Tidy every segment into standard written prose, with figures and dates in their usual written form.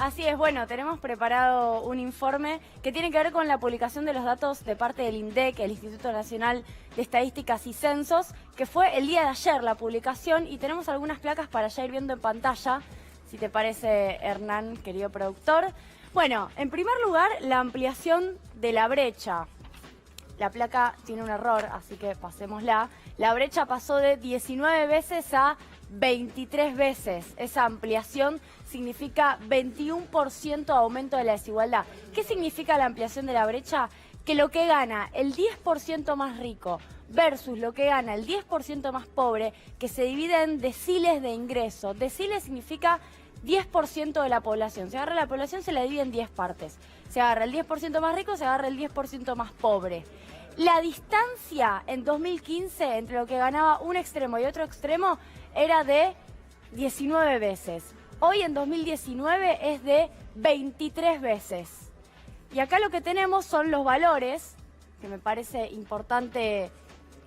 Así es, bueno, tenemos preparado un informe que tiene que ver con la publicación de los datos de parte del INDEC, el Instituto Nacional de Estadísticas y Censos, que fue el día de ayer la publicación, y tenemos algunas placas para ya ir viendo en pantalla, si te parece, Hernán, querido productor. Bueno, en primer lugar, la ampliación de la brecha. La placa tiene un error, así que pasémosla. La brecha pasó de 19 veces a 23 veces. Esa ampliación significa 21% aumento de la desigualdad. ¿Qué significa la ampliación de la brecha? Que lo que gana el 10% más rico versus lo que gana el 10% más pobre, que se divide en deciles de ingreso. Deciles significa 10% de la población. Se agarra la población, se la divide en 10 partes. Se agarra el 10% más rico, se agarra el 10% más pobre. La distancia en 2015 entre lo que ganaba un extremo y otro extremo era de 19 veces. Hoy en 2019 es de 23 veces. Y acá lo que tenemos son los valores, que me parece importante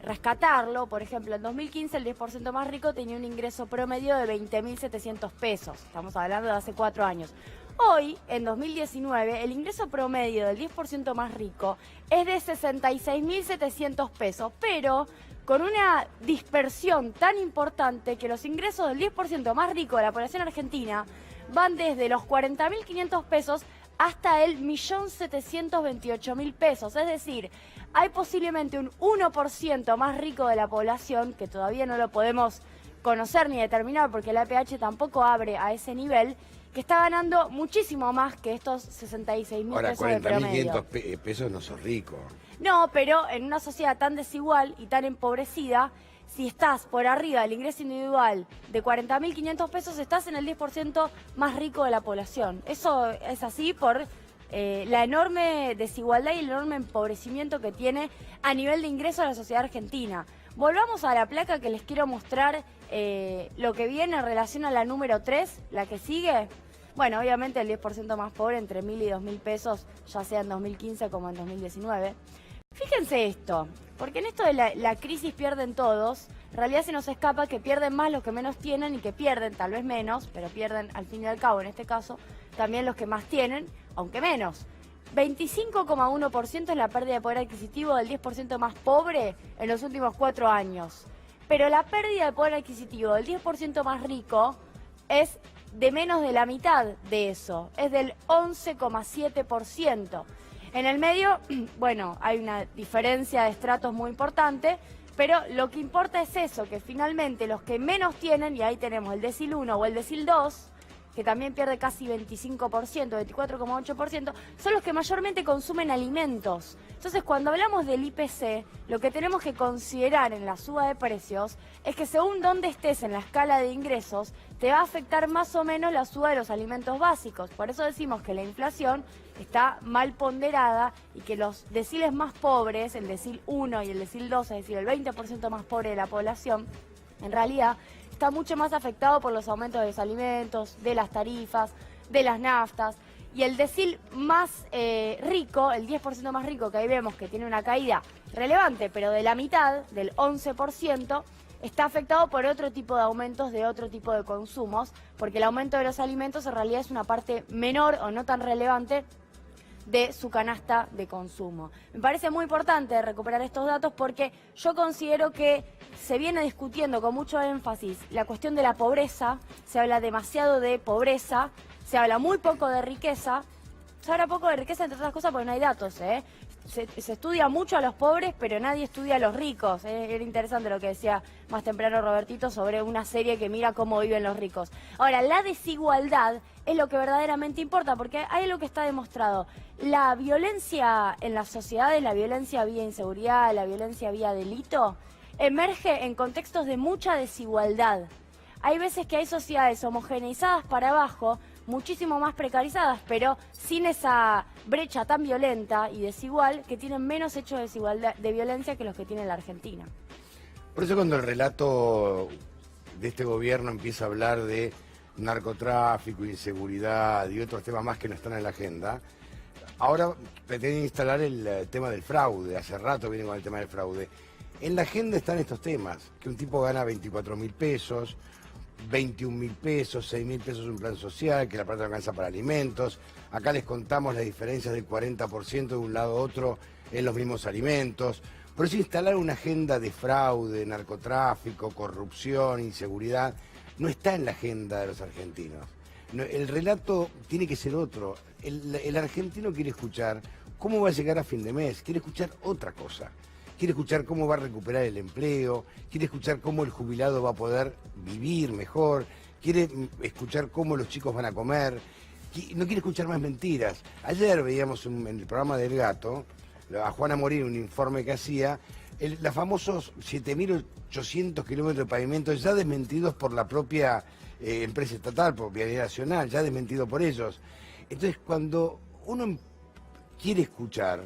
rescatarlo. Por ejemplo, en 2015 el 10% más rico tenía un ingreso promedio de 20.700 pesos. Estamos hablando de hace 4 años. Hoy, en 2019, el ingreso promedio del 10% más rico es de 66.700 pesos, pero con una dispersión tan importante que los ingresos del 10% más rico de la población argentina van desde los 40.500 pesos hasta el 1.728.000 pesos. Es decir, hay posiblemente un 1% más rico de la población, que todavía no lo podemos conocer ni determinar porque la APH tampoco abre a ese nivel, que está ganando muchísimo más que estos 66.000 pesos de promedio. Ahora, 40.500 pesos no sos rico. No, pero en una sociedad tan desigual y tan empobrecida, si estás por arriba del ingreso individual de 40.500 pesos, estás en el 10% más rico de la población. Eso es así por la enorme desigualdad y el enorme empobrecimiento que tiene a nivel de ingreso a la sociedad argentina. Volvamos a la placa que les quiero mostrar lo que viene en relación a la número 3, la que sigue. Bueno, obviamente el 10% más pobre entre 1.000 y 2.000 pesos, ya sea en 2015 como en 2019. Fíjense esto, porque en esto de la crisis pierden todos, en realidad se nos escapa que pierden más los que menos tienen y que pierden tal vez menos, pero pierden al fin y al cabo, en este caso, también los que más tienen, aunque menos. 25,1% es la pérdida de poder adquisitivo del 10% más pobre en los últimos 4 años. Pero la pérdida de poder adquisitivo del 10% más rico es de menos de la mitad de eso, es del 11,7%. En el medio, bueno, hay una diferencia de estratos muy importante, pero lo que importa es eso, que finalmente los que menos tienen, y ahí tenemos el decil 1 o el decil 2, que también pierde casi 25%, 24,8%, son los que mayormente consumen alimentos. Entonces, cuando hablamos del IPC, lo que tenemos que considerar en la suba de precios es que según dónde estés en la escala de ingresos, te va a afectar más o menos la suba de los alimentos básicos. Por eso decimos que la inflación está mal ponderada y que los deciles más pobres, el decil 1 y el decil 2, es decir, el 20% más pobre de la población, en realidad está mucho más afectado por los aumentos de los alimentos, de las tarifas, de las naftas. Y el decil más rico, el 10% más rico, que ahí vemos que tiene una caída relevante, pero de la mitad, del 11%, está afectado por otro tipo de aumentos de otro tipo de consumos, porque el aumento de los alimentos en realidad es una parte menor o no tan relevante de su canasta de consumo. Me parece muy importante recuperar estos datos porque yo considero que se viene discutiendo con mucho énfasis la cuestión de la pobreza, se habla demasiado de pobreza, se habla muy poco de riqueza, se habla poco de riqueza entre otras cosas porque no hay datos, Se estudia mucho a los pobres, pero nadie estudia a los ricos. Era interesante lo que decía más temprano Robertito sobre una serie que mira cómo viven los ricos. Ahora, la desigualdad es lo que verdaderamente importa, porque hay algo que está demostrado. La violencia en las sociedades, la violencia vía inseguridad, la violencia vía delito, emerge en contextos de mucha desigualdad. Hay veces que hay sociedades homogeneizadas para abajo, muchísimo más precarizadas, pero sin esa brecha tan violenta y desigual, que tienen menos hechos de desigualdad, de violencia que los que tiene la Argentina. Por eso cuando el relato de este gobierno empieza a hablar de narcotráfico, inseguridad y otros temas más que no están en la agenda, ahora pretenden instalar el tema del fraude. Hace rato vienen con el tema del fraude. En la agenda están estos temas, que un tipo gana 24.000 pesos, 21.000 pesos, 6.000 pesos un plan social, que la plata no alcanza para alimentos. Acá les contamos las diferencias del 40% de un lado a otro en los mismos alimentos. Por eso instalar una agenda de fraude, narcotráfico, corrupción, inseguridad, no está en la agenda de los argentinos. No, el relato tiene que ser otro. El argentino quiere escuchar cómo va a llegar a fin de mes, quiere escuchar otra cosa. Quiere escuchar cómo va a recuperar el empleo, quiere escuchar cómo el jubilado va a poder vivir mejor, quiere escuchar cómo los chicos van a comer, no quiere escuchar más mentiras. Ayer veíamos en el programa del Gato, a Juana Morín, un informe que hacía, los famosos 7.800 kilómetros de pavimento ya desmentidos por la propia empresa estatal, por Vialidad Nacional, ya desmentido por ellos. Entonces, cuando uno quiere escuchar,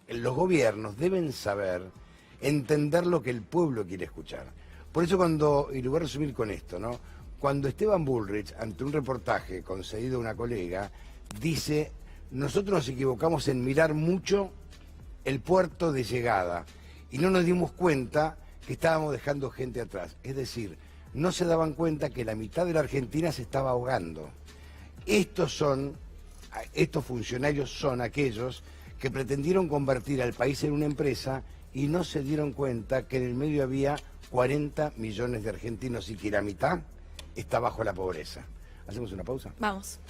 los gobiernos deben saber entender lo que el pueblo quiere escuchar. Por eso cuando, y lo voy a resumir con esto, ¿no? Cuando Esteban Bullrich, ante un reportaje concedido a una colega, dice, nosotros nos equivocamos en mirar mucho el puerto de llegada y no nos dimos cuenta que estábamos dejando gente atrás. Es decir, no se daban cuenta que la mitad de la Argentina se estaba ahogando. Estos funcionarios son aquellos que pretendieron convertir al país en una empresa y no se dieron cuenta que en el medio había 40 millones de argentinos y que la mitad está bajo la pobreza. ¿Hacemos una pausa? Vamos.